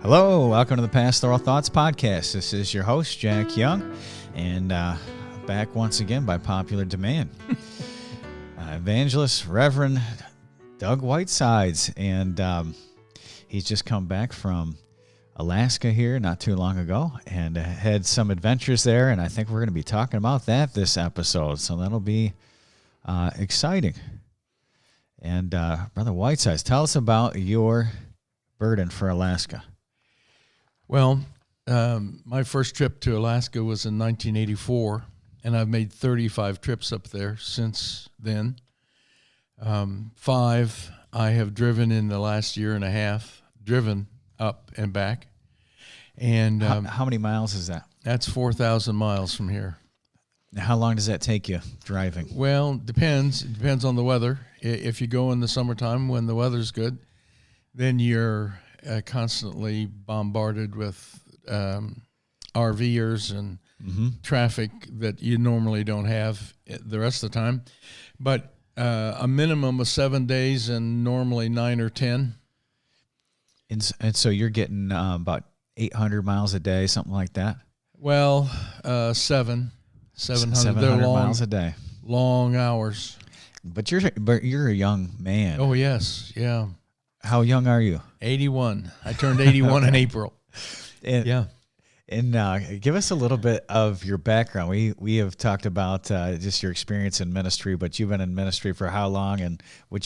Hello, welcome to the Pastoral Thoughts Podcast. This is your host, Jack Young, and back once again by popular demand. Evangelist, Reverend Doug Whitesides, and he's just come back from Alaska here not too long ago and had some adventures there, and I think we're going to be talking about that this episode, so that'll be exciting. And Brother Whitesides, tell us about your burden for Alaska. Well, my first trip to Alaska was in 1984, and I've made 35 trips up there since then. 5 I have driven in the last year and a half, driven up and back. And how many miles is that? That's 4,000 miles from here. How long does that take you driving? Well, depends. It depends on the weather. If you go in the summertime when the weather's good, then you're constantly bombarded with RVers and traffic that you normally don't have the rest of the time. But a minimum of 7 days and normally 9 or 10. And so you're getting about 800 miles a day, something like that? Well, 700. 700 miles a day. Long hours. But you're a young man. Oh, yes. Yeah. How young are you? 81. I turned 81 in April. And give us a little bit of your background. We have talked about just your experience in ministry, but you've been in ministry for how long, and what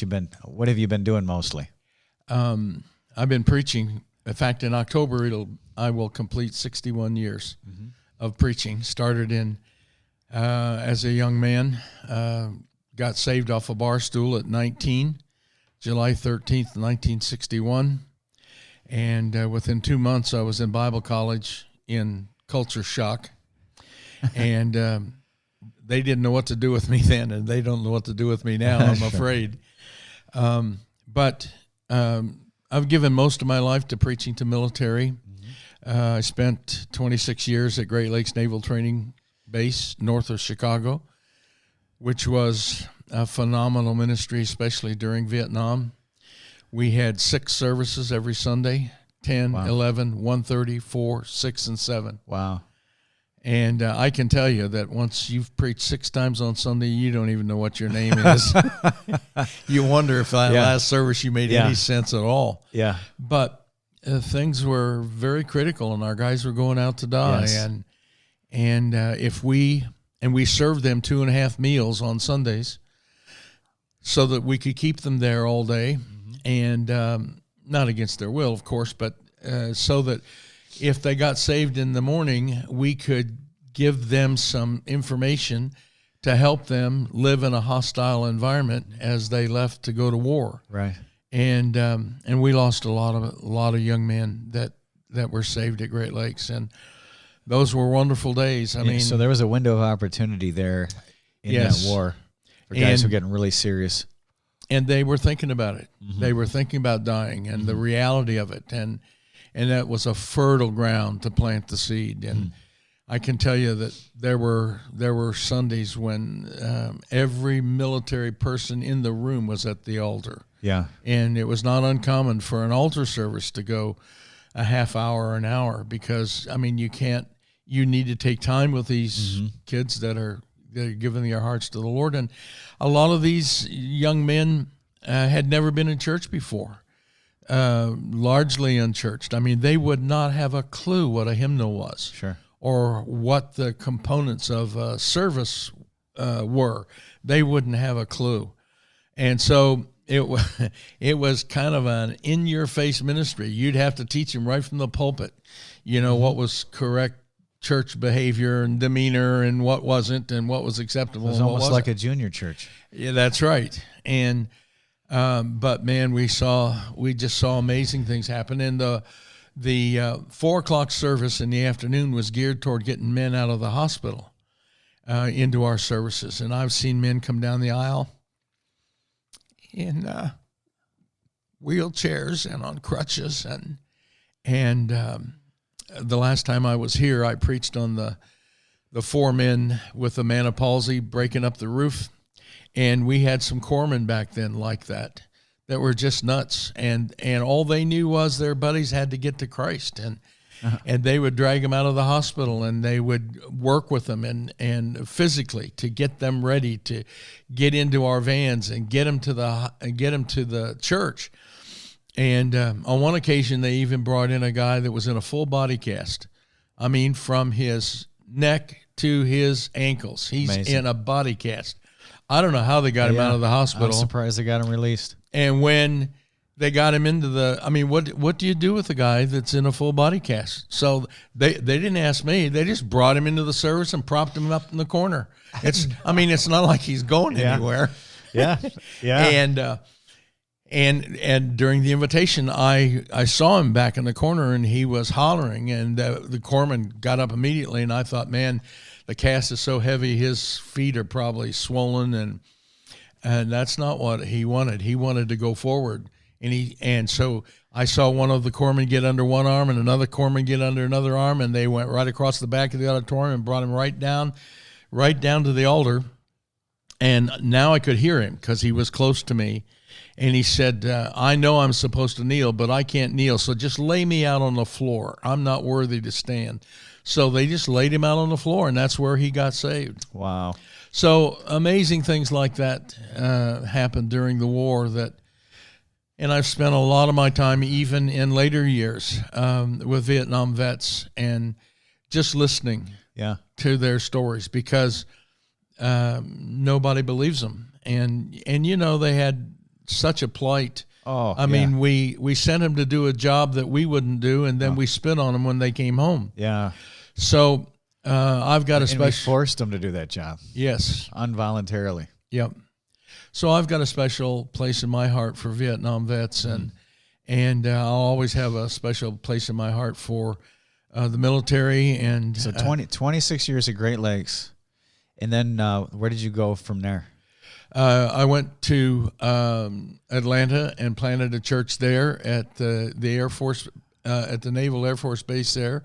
have you been doing mostly? I've been preaching. In fact, in October I will complete 61 years of preaching. Started in as a young man, got saved off a bar stool at 19. July 13th, 1961, and within 2 months I was in Bible college in culture shock, and they didn't know what to do with me then, and they don't know what to do with me now, I'm afraid. But I've given most of my life to preaching to military. I spent 26 years at Great Lakes Naval Training Base north of Chicago, which was a phenomenal ministry, especially during Vietnam. We had 6 services every Sunday, 10, 11, 1:30, 4, 6, and 7. Wow. And I can tell you that once you've preached 6 times on Sunday, you don't even know what your name is. You wonder if that last service you made any sense at all. Yeah. But things were very critical, and our guys were going out to die. Yes. And if we served them 2.5 meals on Sundays, so that we could keep them there all day, and not against their will, of course, but so that if they got saved in the morning, we could give them some information to help them live in a hostile environment as they left to go to war. Right. And we lost a lot of young men that were saved at Great Lakes, and those were wonderful days. I mean, so there was a window of opportunity there in that war. For guys who are getting really serious. And they were thinking about it. They were thinking about dying and the reality of it. And that was a fertile ground to plant the seed. And I can tell you that there were Sundays when every military person in the room was at the altar. Yeah. And it was not uncommon for an altar service to go a half hour or an hour, because, I mean, you need to take time with these kids that are giving their hearts to the Lord. And a lot of these young men had never been in church before, largely unchurched. I mean, they would not have a clue what a hymnal was, or what the components of service were. They wouldn't have a clue. And so it was kind of an in-your-face ministry. You'd have to teach them right from the pulpit, what was correct church behavior and demeanor, and what wasn't, and what was acceptable. It was almost like a junior church. Yeah, that's right. And but man, we just saw amazing things happen. And the 4:00 service in the afternoon was geared toward getting men out of the hospital into our services. And I've seen men come down the aisle in wheelchairs and on crutches, and the last time I was here, I preached on the 4 men with a man of palsy breaking up the roof, and we had some corpsmen back then like that that were just nuts, and all they knew was their buddies had to get to Christ, and they would drag them out of the hospital, and they would work with them and physically to get them ready to get into our vans and get them to the church. And on one occasion, they even brought in a guy that was in a full body cast. I mean, from his neck to his ankles, he's Amazing. in a body cast. I don't know how they got him out of the hospital. I'm surprised they got him released. And when they got him into what do you do with a guy that's in a full body cast? So they didn't ask me. They just brought him into the service and propped him up in the corner. It's not like he's going anywhere. Yeah. Yeah. And during the invitation, I saw him back in the corner, and he was hollering, and the corpsman got up immediately, and I thought, man, the cast is so heavy, his feet are probably swollen, and that's not what he wanted. He wanted to go forward, and so I saw one of the corpsmen get under one arm and another corpsman get under another arm, and they went right across the back of the auditorium and brought him right down to the altar, and now I could hear him because he was close to me. And he said, I know I'm supposed to kneel, but I can't kneel, so just lay me out on the floor. I'm not worthy to stand. So they just laid him out on the floor, and that's where he got saved. Wow. So amazing things like that happened during the war. And I've spent a lot of my time, even in later years, with Vietnam vets and just listening to their stories, because nobody believes them. And they had such a plight. I mean, we sent them to do a job that we wouldn't do, and then we spit on them when they came home. Yeah. So I've got a special. We forced them to do that job. Yes. Involuntarily. Yep. So I've got a special place in my heart for Vietnam vets, and I'll always have a special place in my heart for the military. And so 26 years at Great Lakes, and then where did you go from there? I went to Atlanta and planted a church there at the Air Force, at the Naval Air Force Base there.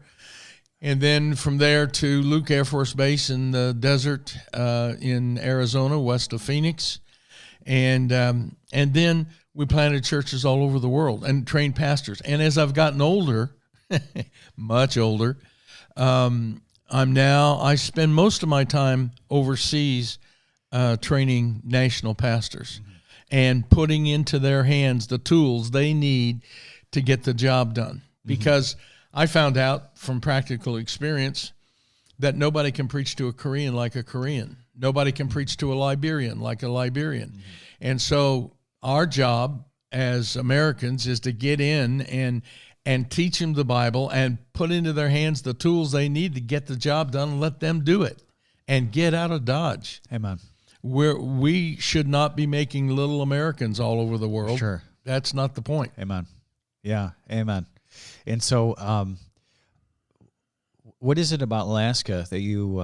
And then from there to Luke Air Force Base in the desert in Arizona, west of Phoenix. And then we planted churches all over the world and trained pastors. And as I've gotten older, much older, I spend most of my time overseas training national pastors and putting into their hands the tools they need to get the job done. Because I found out from practical experience that nobody can preach to a Korean like a Korean. Nobody can preach to a Liberian like a Liberian. And so our job as Americans is to get in and teach them the Bible and put into their hands the tools they need to get the job done and let them do it and get out of Dodge. Amen. We should not be making little Americans all over the world. Sure. That's not the point. Amen. Yeah, amen. And so what is it about Alaska that you,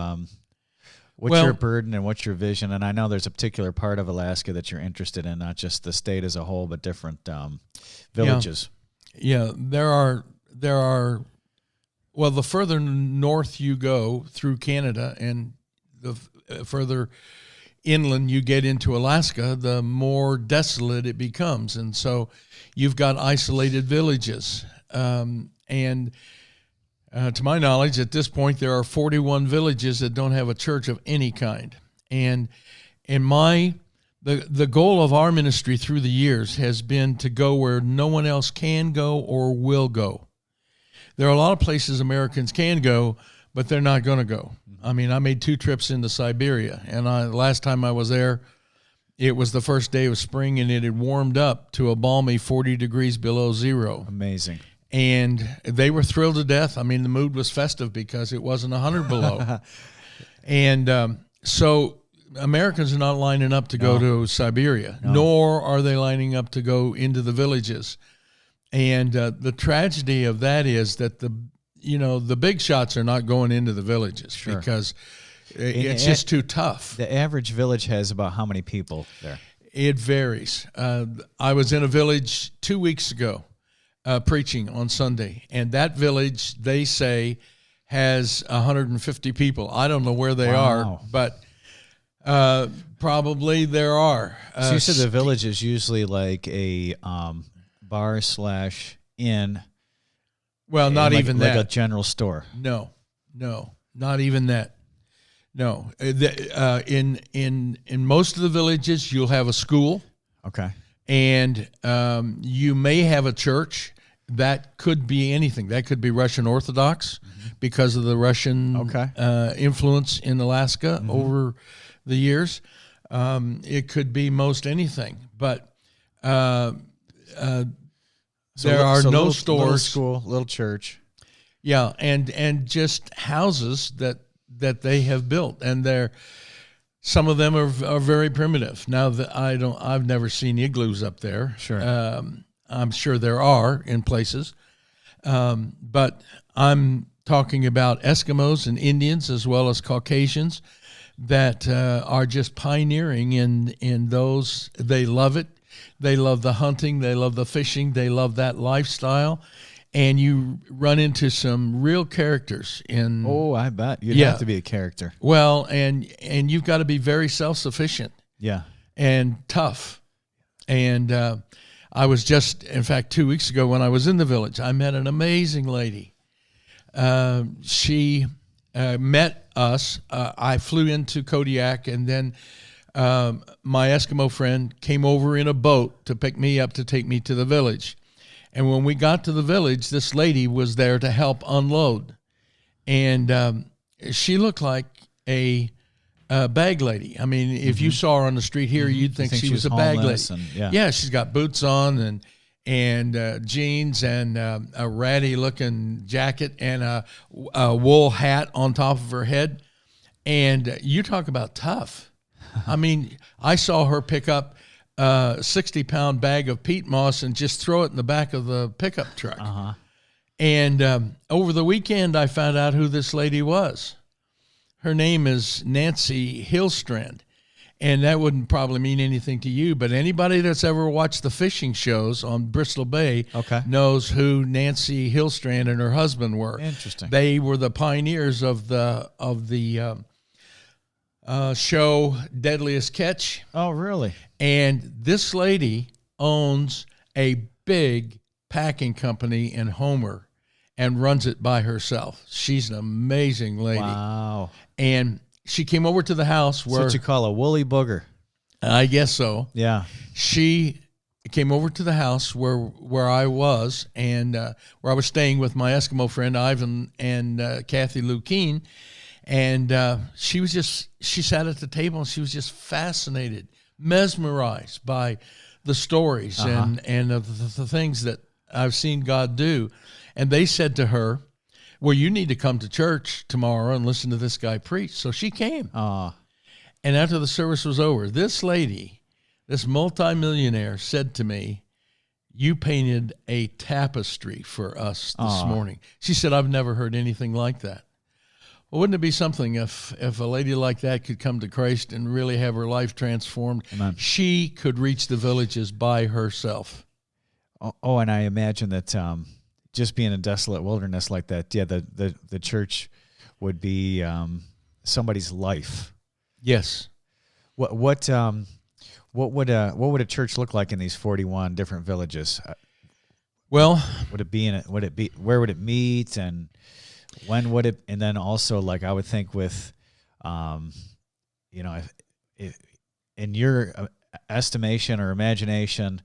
what's your burden and what's your vision? And I know there's a particular part of Alaska that you're interested in, not just the state as a whole, but different villages. Yeah, there are, well, the further north you go through Canada and the further inland you get into Alaska, the more desolate it becomes. And so you've got isolated villages. And to my knowledge, at this point, there are 41 villages that don't have a church of any kind. And the goal of our ministry through the years has been to go where no one else can go or will go. There are a lot of places Americans can go, but they're not going to go. I mean, I made 2 trips into Siberia, and last time I was there, it was the first day of spring, and it had warmed up to a balmy 40 degrees below zero. Amazing. And they were thrilled to death. I mean, the mood was festive because it wasn't 100 below. And so Americans are not lining up to go to Siberia, nor are they lining up to go into the villages. And the tragedy of that is that the big shots are not going into the villages because it's just too tough. The average village has about how many people there? It varies. I was in a village 2 weeks ago preaching on Sunday, and that village, they say, has 150 people. I don't know where they are, but Probably there are. So you said the village is usually like a bar/inn. Well, not even like that. a general store. No, not even that. No, in most of the villages, you'll have a school. Okay. And you may have a church. That could be anything. That could be Russian Orthodox because of the Russian influence in Alaska over the years. It could be most anything. But there are no stores. Little school, little church. Yeah, and just houses that they have built, and some of them are very primitive. Now that I've never seen igloos up there. Sure, I'm sure there are in places, but I'm talking about Eskimos and Indians as well as Caucasians that are just pioneering in those. They love it. They love the hunting. They love the fishing. They love that lifestyle. And you run into some real characters in. Oh, I bet you'd have to be a character. Well, and you've got to be very self-sufficient. Yeah, and tough. And I was just, in fact, 2 weeks ago when I was in the village, I met an amazing lady. She met us. I flew into Kodiak, and then my Eskimo friend came over in a boat to pick me up to take me to the village. And when we got to the village, this lady was there to help unload. And she looked like a bag lady. I mean, if you saw her on the street here, you'd think she was a bag lady. Yeah, she's got boots on and jeans and a ratty-looking jacket and a wool hat on top of her head. And you talk about tough. I mean, I saw her pick up 60-pound bag of peat moss and just throw it in the back of the pickup truck. And over the weekend, I found out who this lady was. Her name is Nancy Hillstrand, and that wouldn't probably mean anything to you, but anybody that's ever watched the fishing shows on Bristol Bay knows who Nancy Hillstrand and her husband were. Interesting. They were the pioneers of the show Deadliest Catch. Oh, really? And this lady owns a big packing company in Homer and runs it by herself. She's an amazing lady. Wow. And she came over to the house where... That's what you call a woolly booger. I guess so. Yeah. She came over to the house where I was and where I was staying with my Eskimo friend Ivan and Kathy Lou Keen. And she sat at the table and she was just fascinated, mesmerized by the stories and the things that I've seen God do. And they said to her, well, you need to come to church tomorrow and listen to this guy preach. So she came. And after the service was over, this lady, this multimillionaire, said to me, you painted a tapestry for us this morning. She said, I've never heard anything like that. Well, wouldn't it be something if a lady like that could come to Christ and really have her life transformed? Amen. She could reach the villages by herself. Oh, and I imagine that just being a desolate wilderness like that, yeah, the church would be somebody's life. Yes. What would a church look like in these 41 different villages? Well, where would it meet, and when would it? And then also, like, I would think with, if in your estimation or imagination,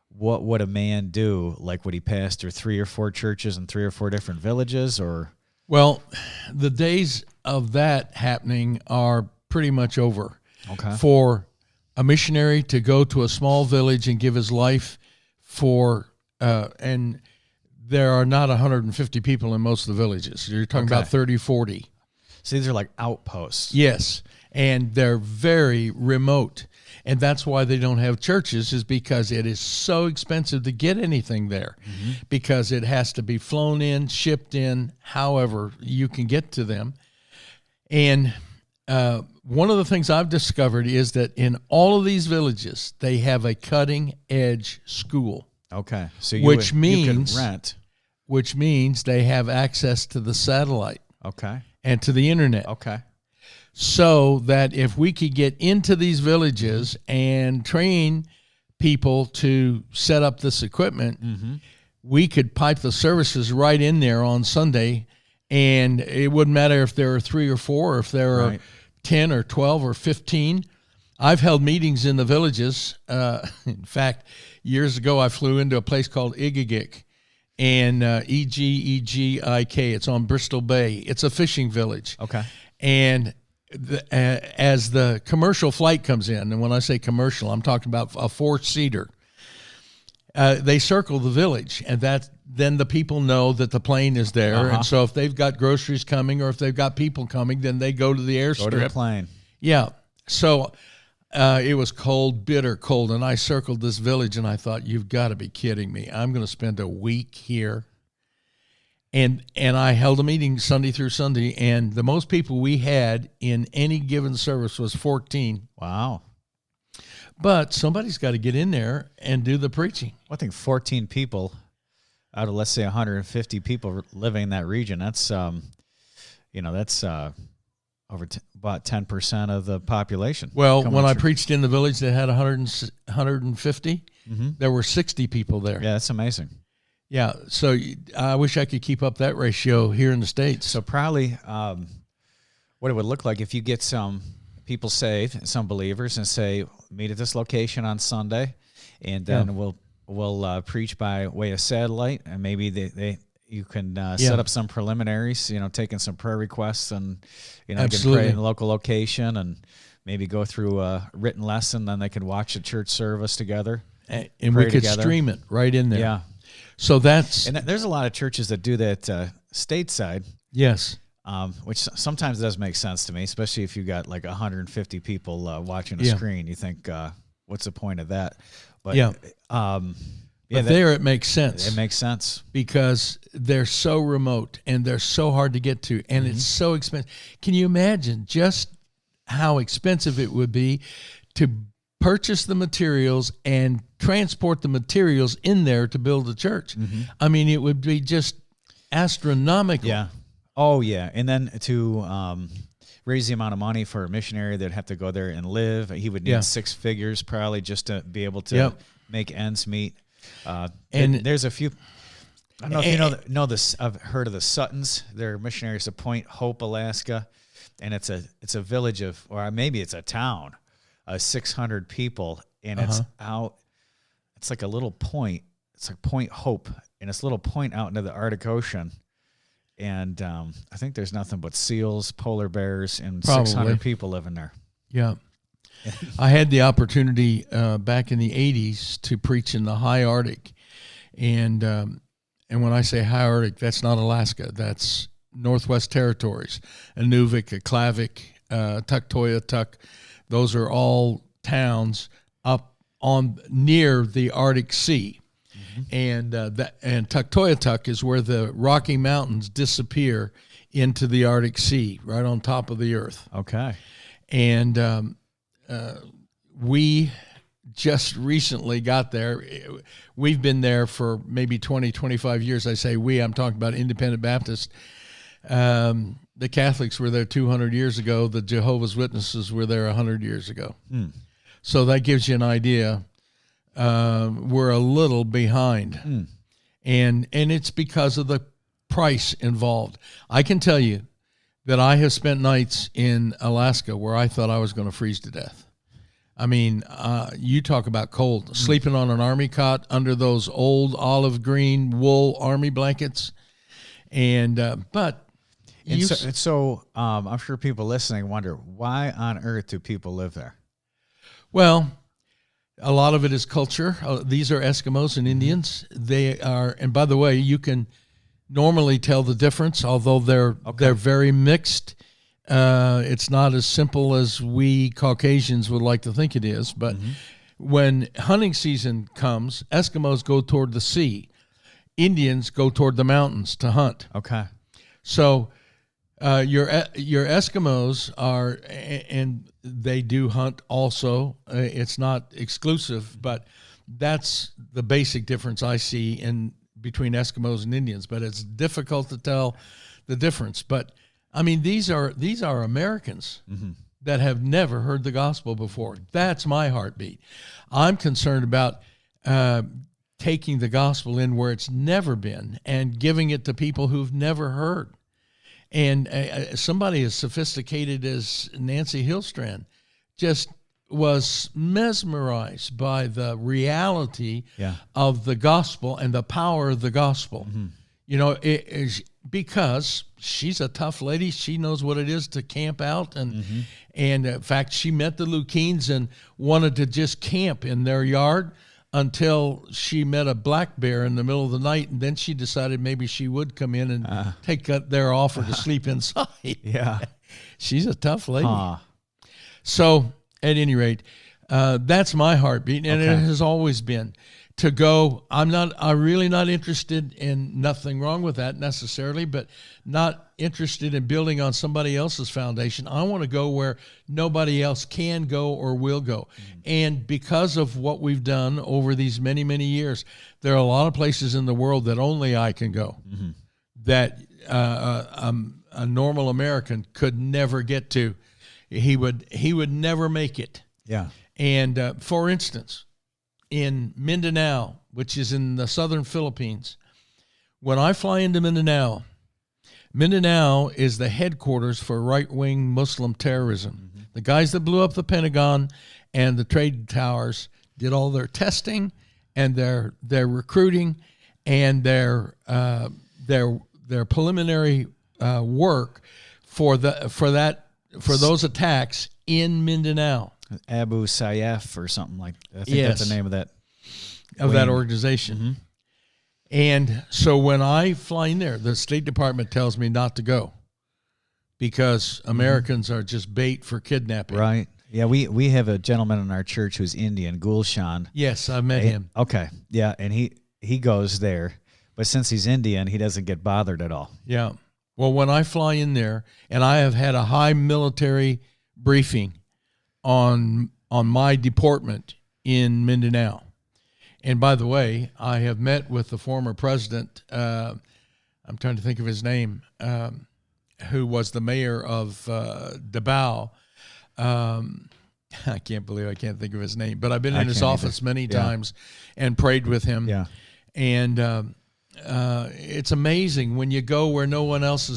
what would a man do? Like, would he pastor 3 or 4 churches in 3 or 4 different villages, or? Well, the days of that happening are pretty much over. Okay. For a missionary to go to a small village and give his life for, and there are not 150 people in most of the villages. You're talking about 30, 40. So these are like outposts. Yes, and they're very remote. And that's why they don't have churches, is because it is so expensive to get anything there, because it has to be flown in, shipped in, however you can get to them. And one of the things I've discovered is that in all of these villages, they have a cutting-edge school. Okay, so you can rent. Which means they have access to the satellite. Okay. And to the internet. Okay. so that if we could get into these villages and train people to set up this equipment, we could pipe the services right in there on Sunday, and it wouldn't matter if there are 3 or 4, or if there are 10 or 12 or 15. I've held meetings in the villages. In fact, years ago, I flew into a place called Igigik, and Egegik. It's on Bristol Bay. It's a fishing village. Okay. And as the commercial flight comes in, and when I say commercial, I'm talking about a 4-seater, they circle the village, and then the people know that the plane is there. And so if they've got groceries coming, or if they've got people coming, then they go to the airstrip. Go to the plane. Yeah. So it was cold, bitter cold, and I circled this village, and I thought, you've got to be kidding me. I'm going to spend a week here. And I held a meeting Sunday through Sunday, and the most people we had in any given service was 14. Wow. But somebody's got to get in there and do the preaching. Well, I think 14 people out of, let's say, 150 people living in that region. That's, that's over about 10% of the population. Well, when I preached in the village that had 150, there were 60 people there. Yeah, that's amazing. Yeah, so I wish I could keep up that ratio here in the States. So probably what it would look like if you get some people saved, some believers, and say, meet at this location on Sunday, and then we'll preach by way of satellite, and maybe you can set up some preliminaries, taking some prayer requests, and you can pray in the local location, and maybe go through a written lesson. Then they could watch a church service together, and we could stream it right in there. Yeah. So there's a lot of churches that do that stateside. Yes. Which sometimes does make sense to me, especially if you got like 150 people watching a screen. You think, what's the point of that? But there it makes sense. It makes sense because they're so remote and they're so hard to get to, and it's so expensive. Can you imagine just how expensive it would be to purchase the materials and transport the materials in there to build a church? I mean, it would be just astronomical. Yeah. Oh, yeah. And then to raise the amount of money for a missionary that'd have to go there and live, he would need 6 figures probably just to be able to make ends meet. And there's a few. I don't know if you know this. I've heard of the Suttons. They're missionaries to Point Hope, Alaska, and it's a village of, or maybe it's a town, 600 people, and it's out. It's like a little point. It's like Point Hope, and it's a little point out into the Arctic Ocean. And I think there's nothing but seals, polar bears, and 600 people living there. Yeah. I had the opportunity back in the 80s to preach in the high Arctic. And when I say high Arctic, that's not Alaska. That's Northwest Territories, Inuvik, Aklavik, Tuktoyaktuk. Those are all towns up on near the Arctic Sea. And Tuktoyaktuk is where the Rocky Mountains disappear into the Arctic Sea, right on top of the earth. Okay. And we just recently got there. We've been there for maybe 20, 25 years. I say we, I'm talking about Independent Baptist. The Catholics were there 200 years ago. The Jehovah's Witnesses were there 100 years ago. So that gives you an idea. We're a little behind. And it's because of the price involved. I can tell you that I have spent nights in Alaska where I thought I was going to freeze to death. I mean, you talk about cold. Sleeping on an army cot under those old olive green wool army blankets. And so I'm sure people listening wonder, why on earth do people live there? Well, a lot of it is culture. These are Eskimos and Indians. They are, and by the way, you can normally tell the difference, although they're very mixed. It's not as simple as we Caucasians would like to think it is. But when hunting season comes, Eskimos go toward the sea. Indians go toward the mountains to hunt. Okay. So your Eskimos are, and they do hunt also. It's not exclusive, but that's the basic difference I see in between Eskimos and Indians. But it's difficult to tell the difference. But I mean, these are Americans that have never heard the gospel before. That's my heartbeat. I'm concerned about taking the gospel in where it's never been and giving it to people who've never heard. And somebody as sophisticated as Nancy Hillstrand just was mesmerized by the reality of the gospel and the power of the gospel. You know, it is because she's a tough lady. She knows what it is to camp out. And in fact, she met the Lukeens and wanted to just camp in their yard until she met a black bear in the middle of the night. And then she decided maybe she would come in and take their offer to sleep inside. Yeah. She's a tough lady. So at any rate, that's my heartbeat. And it has always been to go. I'm really not interested in, nothing wrong with that necessarily, but not interested in building on somebody else's foundation. I want to go where nobody else can go or will go. And because of what we've done over these many, many years, there are a lot of places in the world that only I can go, that a normal American could never get to. He would never make it. Yeah. And for instance, in Mindanao, which is in the southern Philippines, when I fly into Mindanao, Mindanao is the headquarters for right-wing Muslim terrorism. The guys that blew up the Pentagon and the trade towers did all their testing and their recruiting and their preliminary work for those attacks in Mindanao. Abu Sayyaf or something like that. I think that's the name of that organization. And so when I fly in there, the State Department tells me not to go because Americans are just bait for kidnapping. Right. Yeah, we have a gentleman in our church who's Indian, Gulshan. Yes, I met him. Okay. Yeah, and he goes there, but since he's Indian, he doesn't get bothered at all. Yeah. Well, when I fly in there, and I have had a high military briefing on my deportment in Mindanao. And by the way, I have met with the former president, I'm trying to think of his name, who was the mayor of Davao. I can't believe I can't think of his name, but I've been in his office many times and prayed with him. Yeah. And it's amazing when you go where no one else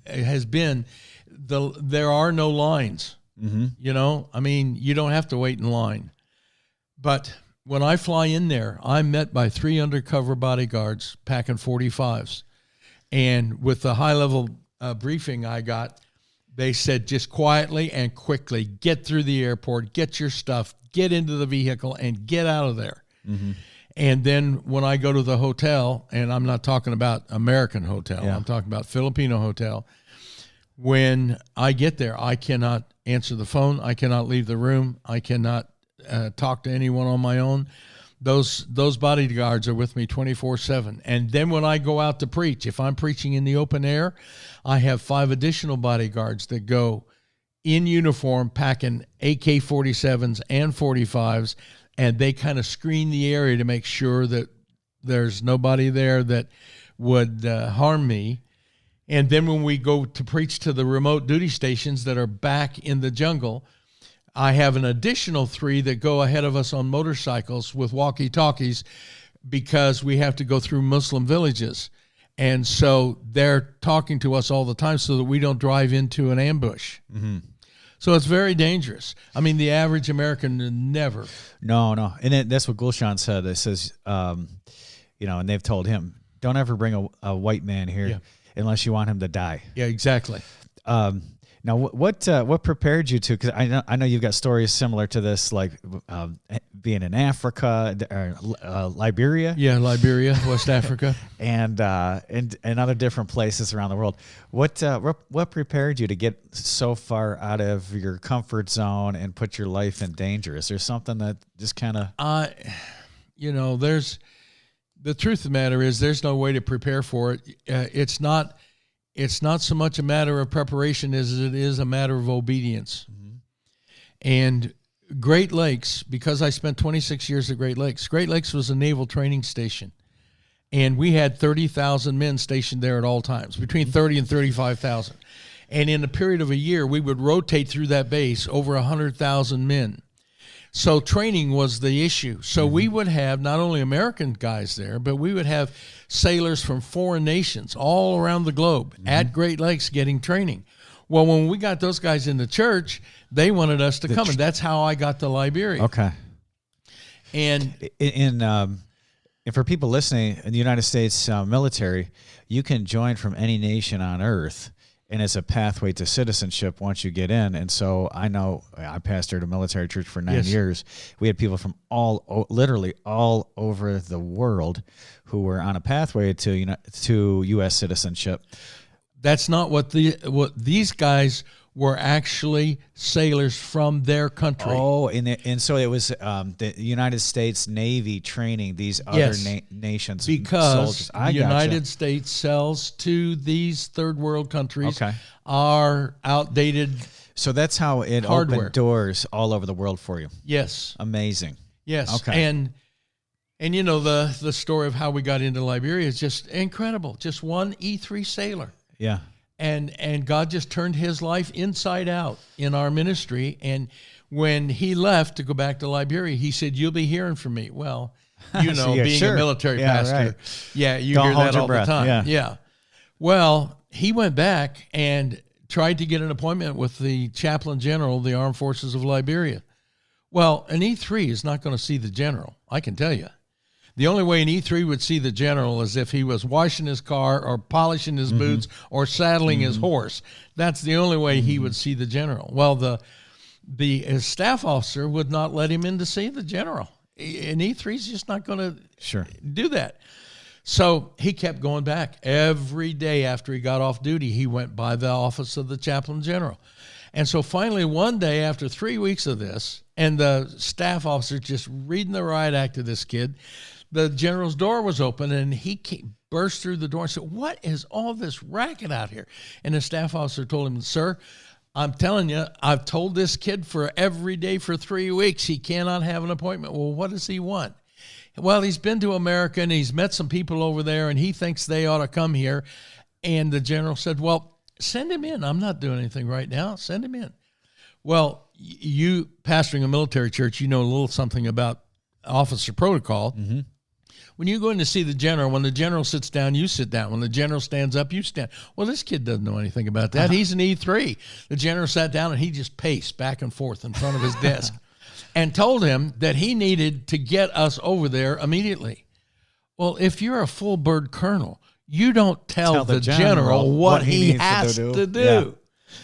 has been. There are no lines. You know, I mean, you don't have to wait in line. But when I fly in there, I'm met by 3 undercover bodyguards packing 45s. And with the high-level briefing I got, they said just quietly and quickly, get through the airport, get your stuff, get into the vehicle, and get out of there. And then when I go to the hotel, and I'm not talking about American hotel, I'm talking about Filipino hotel, when I get there, I cannot answer the phone. I cannot leave the room. I cannot talk to anyone on my own. Those bodyguards are with me 24/7. And then when I go out to preach, if I'm preaching in the open air, I have 5 additional bodyguards that go in uniform, packing AK-47s and 45s, and they kind of screen the area to make sure that there's nobody there that would harm me. And then when we go to preach to the remote duty stations that are back in the jungle, I have an additional 3 that go ahead of us on motorcycles with walkie-talkies because we have to go through Muslim villages. And so they're talking to us all the time so that we don't drive into an ambush. So it's very dangerous. I mean, the average American never. No. And that's what Gulshan said. It says, you know, and they've told him, don't ever bring a white man here unless you want him to die. Yeah, exactly. Now, what prepared you to? Because I know you've got stories similar to this, like being in Africa, or Liberia. Yeah, Liberia, West Africa, and other different places around the world. What prepared you to get so far out of your comfort zone and put your life in danger? Is there something that just kind of? You know, there's the truth of the matter is there's no way to prepare for it. It's not so much a matter of preparation as it is a matter of obedience. And Great Lakes, because I spent 26 years at Great Lakes was a naval training station. And we had 30,000 men stationed there at all times, between 30 and 35,000. And in a period of a year, we would rotate through that base over 100,000 men. So training was the issue. So we would have not only American guys there, but we would have sailors from foreign nations all around the globe at Great Lakes getting training. Well, when we got those guys in the church, they wanted us to come, and that's how I got to Liberia. Okay. And and for people listening, in the United States military, you can join from any nation on earth, and it's a pathway to citizenship once you get in. And so I know I pastored a military church for 9 years. We had people from literally all over the world who were on a pathway to U.S. citizenship. That's not what these guys were actually sailors from their country. Oh, and so it was the United States Navy training these other nations because soldiers. the United States sells to these third world countries our outdated. So that's how it hardware. Opened doors all over the world for you. Yes, amazing. Yes, okay, and you know the story of how we got into Liberia is just incredible. Just one E3 sailor. Yeah. And God just turned his life inside out in our ministry. And when he left to go back to Liberia, he said, "You'll be hearing from me." Well, you know, being a military pastor, you Don't hear hold that your all breath. the time. Yeah. Well, he went back and tried to get an appointment with the chaplain general of the Armed Forces of Liberia. Well, an E3 is not going to see the general, I can tell you. The only way an E3 would see the general is if he was washing his car or polishing his boots or saddling his horse. That's the only way he would see the general. Well, his staff officer would not let him in to see the general. An E3 is just not going to do that. So he kept going back. Every day after he got off duty, he went by the office of the chaplain general. And so finally one day after 3 weeks of this, and the staff officer just reading the riot act to this kid, the general's door was open, and he burst through the door and said, "What is all this racket out here?" And the staff officer told him, "Sir, I'm telling you, I've told this kid for every day for 3 weeks he cannot have an appointment." Well, what does he want? Well, he's been to America, and he's met some people over there, and he thinks they ought to come here. And the general said, "Well, send him in. I'm not doing anything right now. Send him in." Well, you pastoring a military church, you know a little something about officer protocol. Mm-hmm. When you go in to see the general, when the general sits down, you sit down. When the general stands up, you stand. Well, this kid doesn't know anything about that. He's an E3. The general sat down, and he just paced back and forth in front of his desk and told him that he needed to get us over there immediately. Well, if you're a full bird colonel, you don't tell the general what he has to do.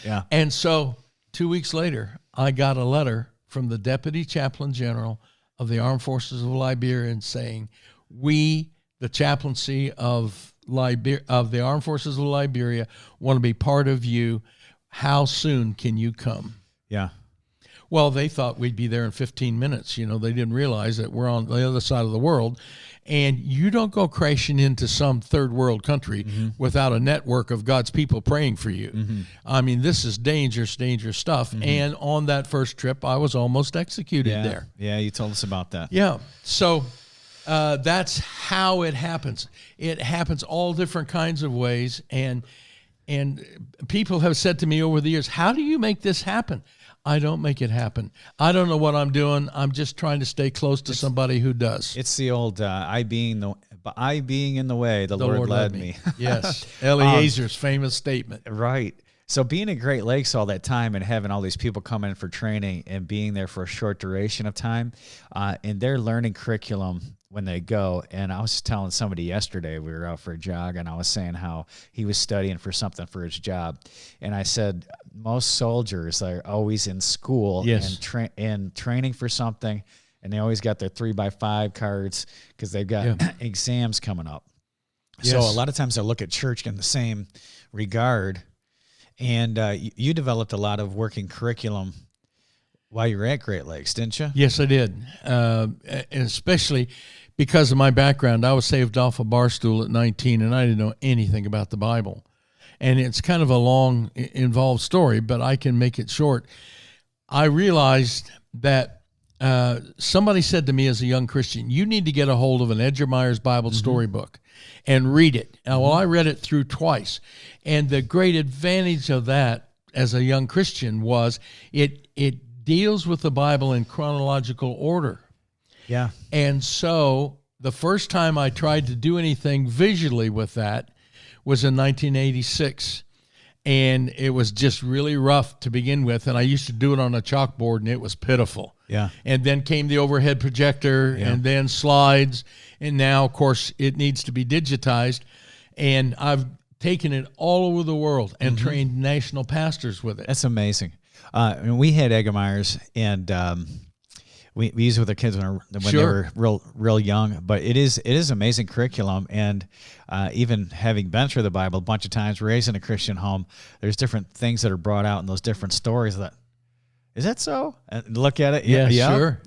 Yeah. And so 2 weeks later, I got a letter from the deputy chaplain general of the Armed Forces of Liberia saying, "We, the chaplaincy of the Armed Forces of Liberia, want to be part of you. How soon can you come?" Yeah. Well, they thought we'd be there in 15 minutes. You know, they didn't realize that we're on the other side of the world. And you don't go crashing into some third world country without a network of God's people praying for you. Mm-hmm. I mean, this is dangerous, dangerous stuff. Mm-hmm. And on that first trip, I was almost executed there. Yeah, you told us about that. Yeah. So that's how it happens. It happens all different kinds of ways. And people have said to me over the years, "How do you make this happen?" I don't make it happen. I don't know what I'm doing. I'm just trying to stay close to somebody who does. It's the old I being in the way, the Lord led me. Yes. Eliezer's famous statement. Right. So being at Great Lakes all that time and having all these people come in for training and being there for a short duration of time, and they're learning curriculum when they go. And I was telling somebody yesterday, we were out for a jog, and I was saying how he was studying for something for his job. And I said, most soldiers are always in school and training for something, and they always got their 3x5 cards because they've got exams coming up. Yes. So a lot of times I look at church in the same regard. And you developed a lot of working curriculum while you were at Great Lakes, didn't you? Yes, I did. Especially because of my background. I was saved off a bar stool at 19, and I didn't know anything about the Bible. And it's kind of a long, involved story, but I can make it short. I realized that somebody said to me as a young Christian, you need to get a hold of an Edgar Myers Bible storybook and read it. Well, I read it through twice. And the great advantage of that as a young Christian was it deals with the Bible in chronological order. Yeah. And so the first time I tried to do anything visually with that was in 1986. And it was just really rough to begin with. And I used to do it on a chalkboard, and it was pitiful. Yeah. And then came the overhead projector, and then slides. And now, of course, it needs to be digitized. And I've taken it all over the world and trained national pastors with it. That's amazing. And we had Edgar Myers, and we used it with our kids when they were real young. But it is amazing curriculum, and even having been through the Bible a bunch of times, raised in a Christian home, there's different things that are brought out in those different stories. That is that so? And look at it. Yeah, yeah. Sure.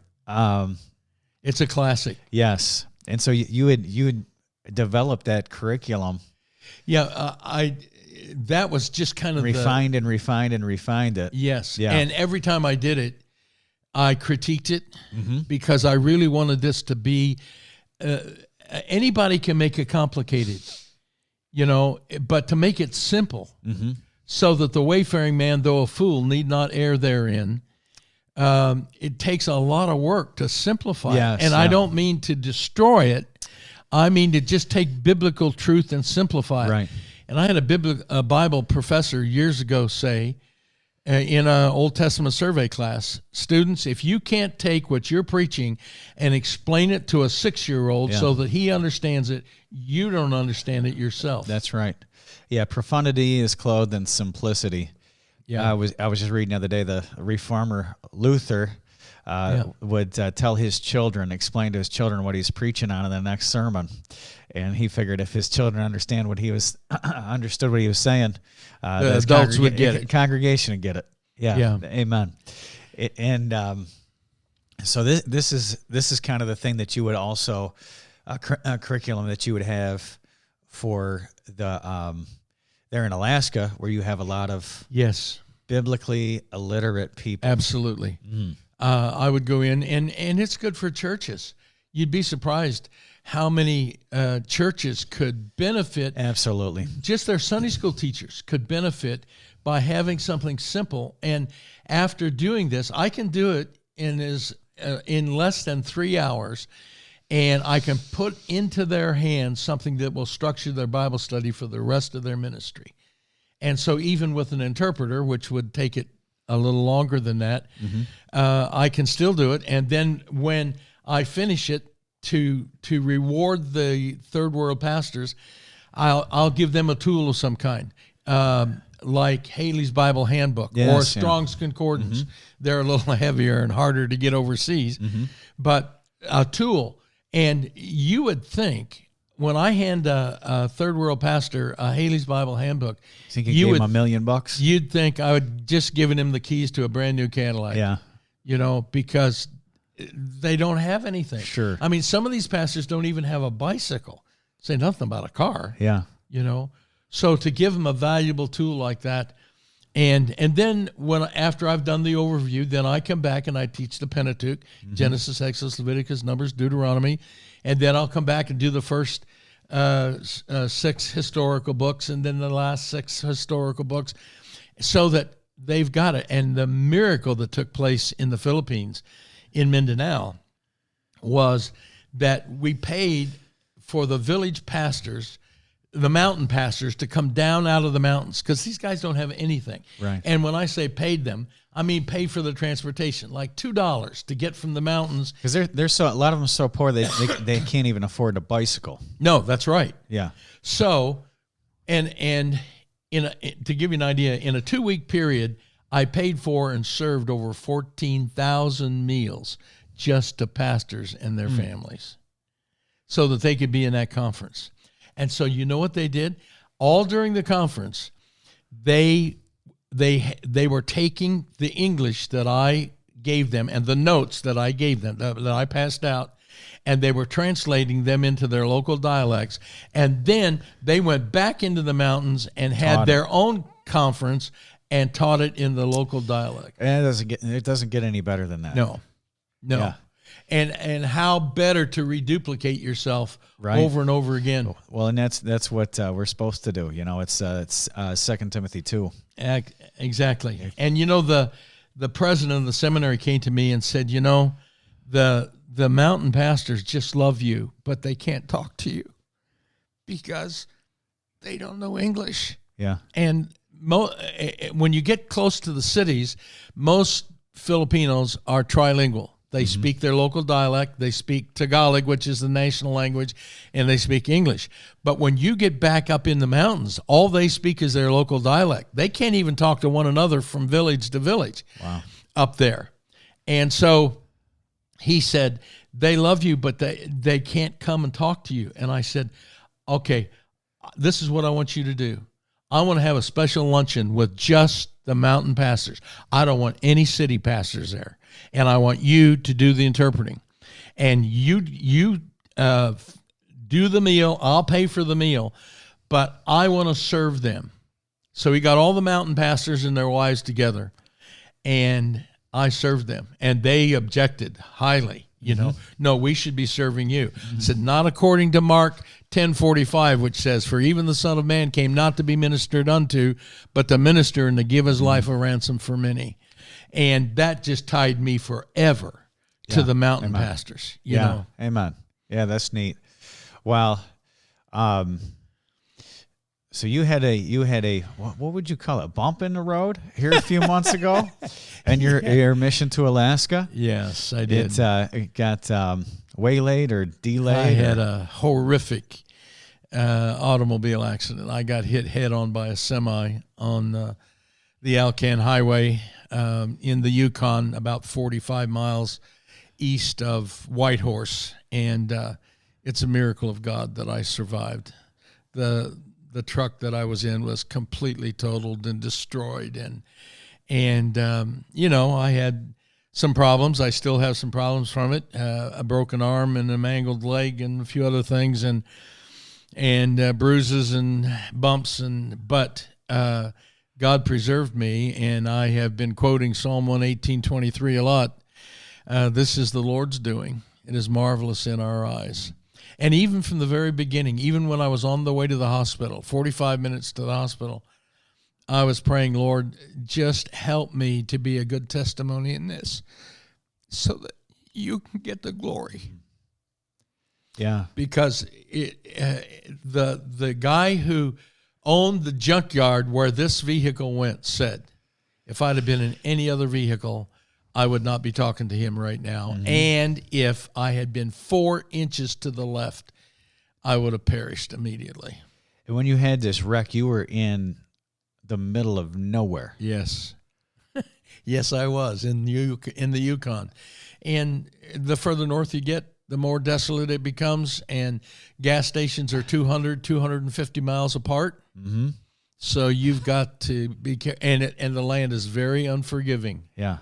It's a classic. Yes, and so you would develop that curriculum. Yeah, that was just kind of refined it. Yes. Yeah. And every time I did it, I critiqued it because I really wanted this to be, anybody can make it complicated, but to make it simple so that the wayfaring man, though a fool, need not err therein. It takes a lot of work to simplify it. And I don't mean to destroy it. I mean to just take biblical truth and simplify it. Right. And I had a Bible professor years ago say in an Old Testament survey class, students, if you can't take what you're preaching and explain it to a 6-year-old so that he understands it, you don't understand it yourself. That's right. Yeah, profundity is clothed in simplicity. Yeah. I was just reading the other day, the reformer Luther would tell his children, explain to his children what he's preaching on in the next sermon. And he figured if his children understood what he was saying, the adults would get it. Congregation would get it. Yeah. Amen. So this is kind of the thing that you would also a curriculum that you would have for the there in Alaska, where you have a lot of biblically illiterate people. Absolutely. I would go in, and it's good for churches. You'd be surprised how many churches could benefit. Absolutely. Just their Sunday school teachers could benefit by having something simple. And after doing this, I can do it in less than 3 hours, and I can put into their hands something that will structure their Bible study for the rest of their ministry. And so even with an interpreter, which would take it a little longer than that, I can still do it. And then when I finish it, to reward the third world pastors, I'll give them a tool of some kind, like Haley's Bible Handbook or Strong's Concordance. They're a little heavier and harder to get overseas, but a tool. And you would think, when I hand a third world pastor a Haley's Bible Handbook, you would give him $1 million? You'd think I would just given him the keys to a brand new Cadillac. Yeah. Because they don't have anything. Sure. I mean, some of these pastors don't even have a bicycle. Say nothing about a car. Yeah. So to give them a valuable tool like that, and then after I've done the overview, then I come back and I teach the Pentateuch, Genesis, Exodus, Leviticus, Numbers, Deuteronomy, and then I'll come back and do the first 6 historical books and then the last 6 historical books, so that they've got it. And the miracle that took place in the Philippines, in Mindanao, was that we paid for the village pastors, the mountain pastors, to come down out of the mountains, because these guys don't have anything. Right. And when I say paid them, I mean paid for the transportation, like $2 to get from the mountains. Because they're so, a lot of them are so poor they can't even afford a bicycle. No, that's right. Yeah. So, and to give you an idea, in a 2-week period, I paid for and served over 14,000 meals just to pastors and their families, so that they could be in that conference. And so you know what they did? All during the conference, they were taking the English that I gave them and the notes that I gave them, that I passed out, and they were translating them into their local dialects. And then they went back into the mountains and had their own conference and taught it in the local dialect. And it doesn't get any better than that. No. No. Yeah. And how better to reduplicate yourself over and over again. Well, and that's what we're supposed to do. It's 2 Timothy 2. Exactly. And the president of the seminary came to me and said, the mountain pastors just love you, but they can't talk to you because they don't know English. Yeah. And when you get close to the cities, most Filipinos are trilingual. They speak their local dialect. They speak Tagalog, which is the national language, and they speak English. But when you get back up in the mountains, all they speak is their local dialect. They can't even talk to one another from village to village up there. And so he said, they love you, but they can't come and talk to you. And I said, okay, this is what I want you to do. I want to have a special luncheon with just the mountain pastors. I don't want any city pastors there. And I want you to do the interpreting. And you do the meal. I'll pay for the meal. But I want to serve them. So he got all the mountain pastors and their wives together. And I served them. And they objected highly. No, we should be serving you. Said, not according to Mark 10:45, which says, for even the Son of Man came not to be ministered unto, but to minister and to give his life a ransom for many. And that just tied me forever to the mountain pastors. You know? Amen. Yeah, that's neat. Well, so you had a what would you call it? Bump in the road here a few months ago, and your mission to Alaska. Yes, I did. It got waylaid or delayed. I had a horrific automobile accident. I got hit head on by a semi on the Alcan Highway in the Yukon, about 45 miles east of Whitehorse, and it's a miracle of God that I survived. The truck that I was in was completely totaled and destroyed, and I had some problems. I still have some problems from it, a broken arm and a mangled leg and a few other things, and bruises and bumps, but God preserved me, and I have been quoting Psalm 118:23 a lot. This is the Lord's doing. It is marvelous in our eyes. And even from the very beginning, even when I was on the way to the hospital, 45 minutes to the hospital, I was praying, Lord, just help me to be a good testimony in this so that you can get the glory. Yeah. Because the guy who owned the junkyard where this vehicle went said, if I'd have been in any other vehicle, I would not be talking to him right now. And if I had been 4 inches to the left, I would have perished immediately. And when you had this wreck, you were in the middle of nowhere. Yes. Yes, I was in the Yukon. And the further north you get, the more desolate it becomes. And gas stations are 250 miles apart. Mm-hmm. So you've got to be careful. And the land is very unforgiving. Yeah.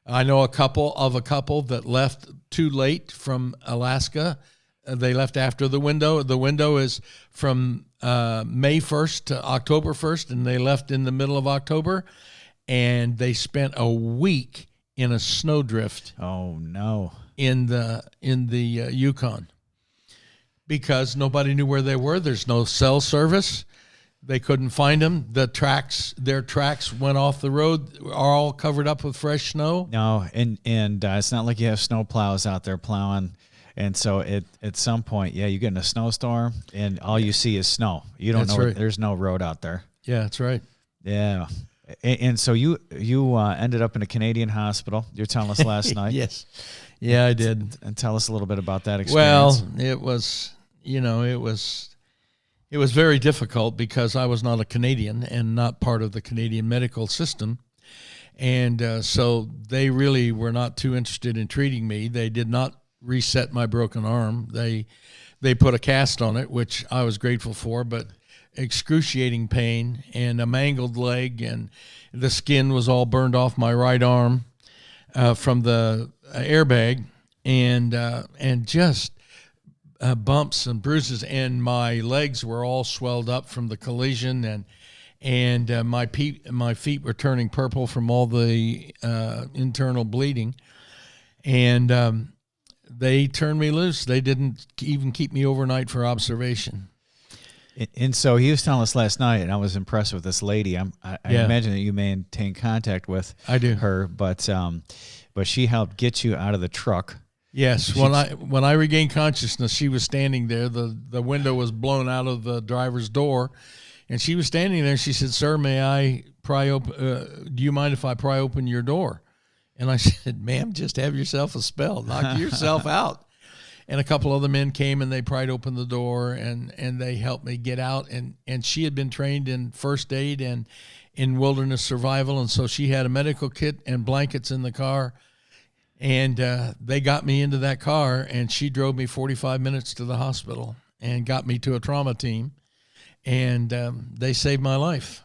I know a couple that left too late from Alaska. They left after the window. The window is from May 1st to October 1st, and they left in the middle of October, and they spent a week in a snowdrift. Oh no! In the Yukon, because nobody knew where they were. There's no cell service. They couldn't find them. Their tracks went off the road, are all covered up with fresh snow. No, and it's not like you have snow plows out there plowing. And so at some point, you get in a snowstorm, and all you see is snow. You don't know. Right. There's no road out there. Yeah, that's right. Yeah. And so you ended up in a Canadian hospital. You're telling us last night. Yes. Yeah, I did. And tell us a little bit about that experience. Well, it was very difficult because I was not a Canadian and not part of the Canadian medical system. And so they really were not too interested in treating me. They did not reset my broken arm. They put a cast on it, which I was grateful for, but excruciating pain and a mangled leg, and the skin was all burned off my right arm from the airbag, and just bumps and bruises, and my legs were all swelled up from the collision, and my feet were turning purple from all the internal bleeding. And they turned me loose. They didn't even keep me overnight for observation. And so he was telling us last night, and I was impressed with this lady. I imagine that you maintain contact with I do. her, but she helped get you out of the truck. Yes, when I regained consciousness, she was standing there. The window was blown out of the driver's door, and she was standing there. She said, "Sir, may I pry open? Do you mind if I pry open your door?" And I said, "Ma'am, just have yourself a spell. Knock yourself out." And a couple other men came and they pried open the door and they helped me get out. And she had been trained in first aid and in wilderness survival, and so she had a medical kit and blankets in the car. And they got me into that car, and she drove me 45 minutes to the hospital and got me to a trauma team, and they saved my life.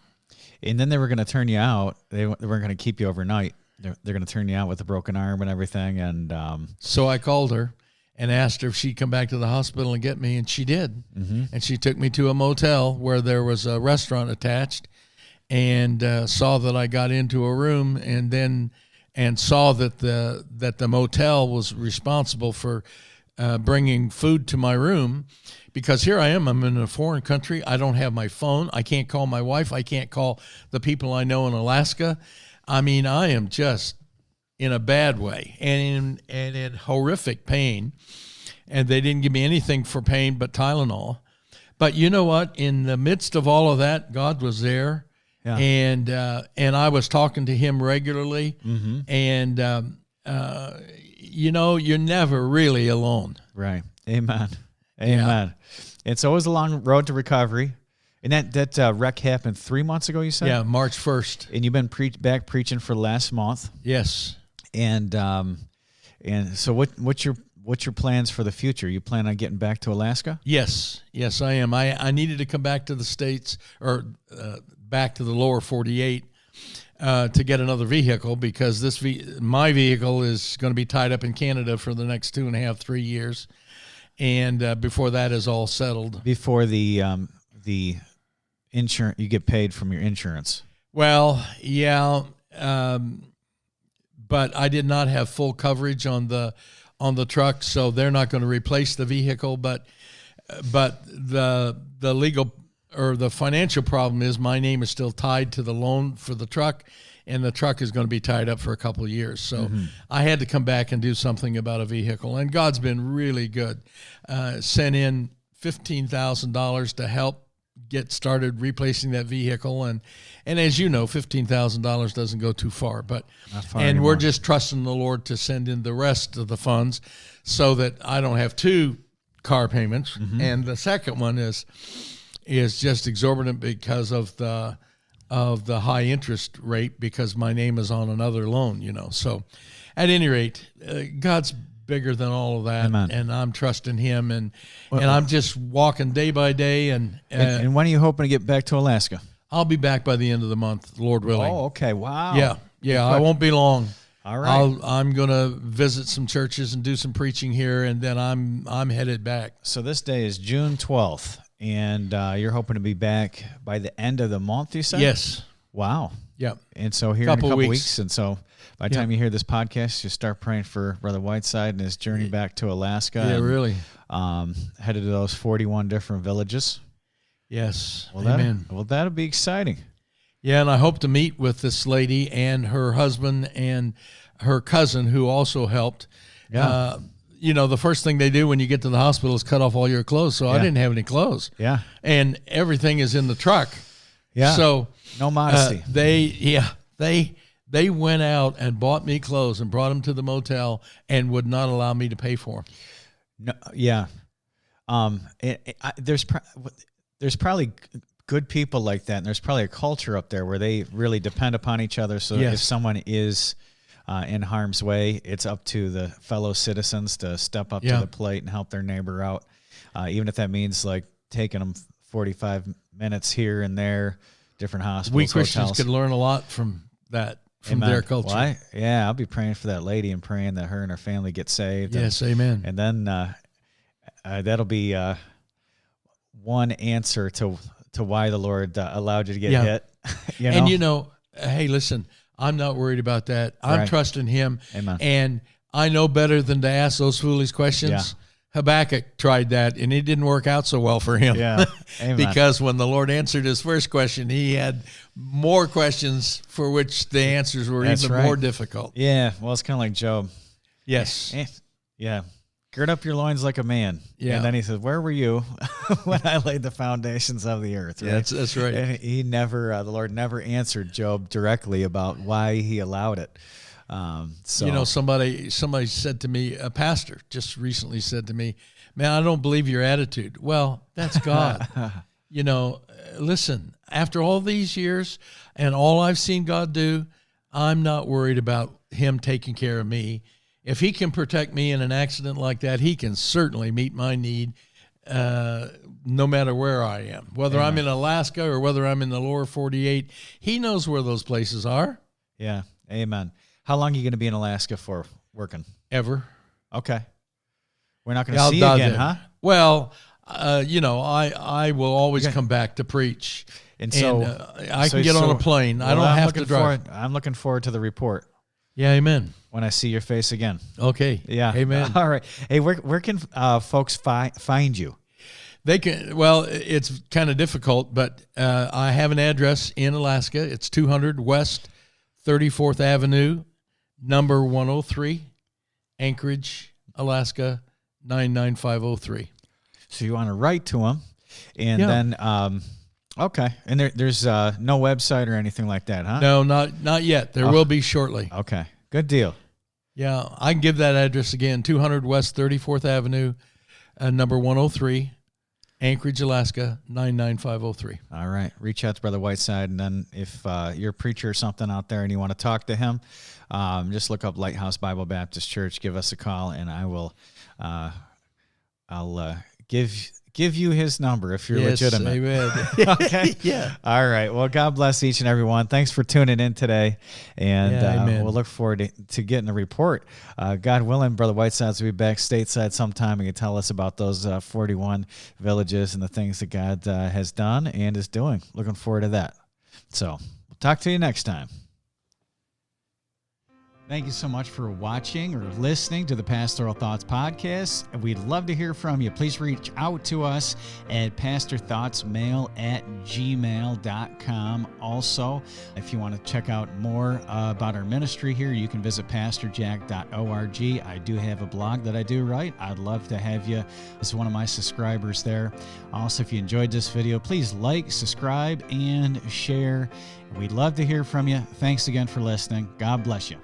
And then they were going to turn you out. They weren't going to keep you overnight. They're going to turn you out with a broken arm and everything. And so I called her and asked her if she'd come back to the hospital and get me, and she did. Mm-hmm. And she took me to a motel where there was a restaurant attached, and saw that I got into a room, and saw that the motel was responsible for bringing food to my room, because here I'm in a foreign country. I don't have my phone. I can't call my wife. I can't call the people I know in Alaska. I mean, I am just in a bad way and in horrific pain. And they didn't give me anything for pain but Tylenol. But you know what? In the midst of all of that, God was there. Yeah. And I was talking to him regularly. Mm-hmm. And, you're never really alone. Right. Amen. Amen. Yeah. And so it was a long road to recovery. And that wreck happened 3 months ago, you said? Yeah, March 1st. And you've been back preaching for the last month. Yes. And so what's your plans for the future? You plan on getting back to Alaska? Yes, I am. I needed to come back to the States, or back to the lower 48 to get another vehicle, because my vehicle is going to be tied up in Canada for the next 2.5, 3 years, and before that is all settled. Before the insurance, you get paid from your insurance. Well, yeah, but I did not have full coverage on the truck, so they're not going to replace the vehicle. But the legal or the financial problem is my name is still tied to the loan for the truck, and the truck is going to be tied up for a couple of years. So I had to come back and do something about a vehicle, and God's been really good. Sent in $15,000 to help get started replacing that vehicle, and as you know, $15,000 doesn't go too far, but anymore. We're just trusting the Lord to send in the rest of the funds so that I don't have two car payments. Mm-hmm. And the second one is just exorbitant because of the high interest rate, because my name is on another loan, So at any rate, God's bigger than all of that. Amen. And I'm trusting him, and I'm just walking day by day. And when are you hoping to get back to Alaska? I'll be back by the end of the month, Lord willing. Oh, okay. Wow. Yeah. I won't be long. All right. I'm going to visit some churches and do some preaching here, and then I'm headed back. So this day is June 12th, and you're hoping to be back by the end of the month, you said? Yes. Wow. Yep. And so here in a couple weeks, and so by the time you hear this podcast, you start praying for Brother Whiteside and his journey back to Alaska. Yeah, really. Headed to those 41 different villages. Yes. Well, amen. That'll be exciting. Yeah, and I hope to meet with this lady and her husband and her cousin, who also helped. Yeah. The first thing they do when you get to the hospital is cut off all your clothes. So I didn't have any clothes. Yeah. And everything is in the truck. Yeah. So no modesty. They went out and bought me clothes and brought them to the motel and would not allow me to pay for them. No, yeah. There's probably good people like that, and there's probably a culture up there where they really depend upon each other. So if someone is in harm's way, it's up to the fellow citizens to step up to the plate and help their neighbor out, even if that means like taking them 45 minutes here and there, different hospitals, We Christians hotels. could learn a lot from that, from Amen. their culture. Well, I'll be praying for that lady and praying that her and her family get saved. Yes, amen. And then that'll be one answer to why the Lord allowed you to get hit. And hey, listen, I'm not worried about that. I'm trusting him. Amen. And I know better than to ask those foolish questions. Yeah. Habakkuk tried that, and it didn't work out so well for him. Yeah. Amen. Because when the Lord answered his first question, he had more questions for which the answers were That's even right. more difficult. Yeah. Well, it's kind of like Job. Yes. Yeah. Gird up your loins like a man. Yeah. And then he says, where were you when I laid the foundations of the earth? Right? Yeah, that's right. And he never, the Lord never answered Job directly about why he allowed it. So You know, somebody said to me, a pastor just recently said to me, man, I don't believe your attitude. Well, that's God. You know, listen, after all these years and all I've seen God do, I'm not worried about him taking care of me. If he can protect me in an accident like that, he can certainly meet my need no matter where I am. Whether I'm in Alaska or whether I'm in the lower 48, he knows where those places are. Yeah. Amen. How long are you going to be in Alaska for working? Ever. Okay. We're not going to see you again, huh? Well, you know, I will always come back to preach. And so I can get on a plane. I don't have to drive. I'm looking forward to the report Yeah, amen. when I see your face again. Okay. Yeah. Amen. All right. Hey, where can folks find you? They can. Well, it's kind of difficult, but I have an address in Alaska. It's 200 West 34th Avenue, number 103, Anchorage, Alaska, 99503. So you want to write to them, and then okay. And there's no website or anything like that, huh? No, not yet. There will be shortly. Okay. Good deal. Yeah, I can give that address again, 200 West 34th Avenue, number 103, Anchorage, Alaska, 99503. All right. Reach out to Brother Whiteside, and then if you're a preacher or something out there and you want to talk to him, just look up Lighthouse Bible Baptist Church. Give us a call, and I will. I'll give you his number if you're legitimate. Amen. Okay. Yeah. All right. Well, God bless each and every one. Thanks for tuning in today, and amen. we'll look forward to getting a report. God willing, Brother Whitesides will be back stateside sometime and can tell us about those 41 villages and the things that God has done and is doing. Looking forward to that. So we'll talk to you next time. Thank you so much for watching or listening to the Pastoral Thoughts Podcast. We'd love to hear from you. Please reach out to us at pastorthoughtsmail@gmail.com. Also, if you want to check out more about our ministry here, you can visit pastorjack.org. I do have a blog that I do write. I'd love to have you as one of my subscribers there. Also, if you enjoyed this video, please like, subscribe, and share. We'd love to hear from you. Thanks again for listening. God bless you.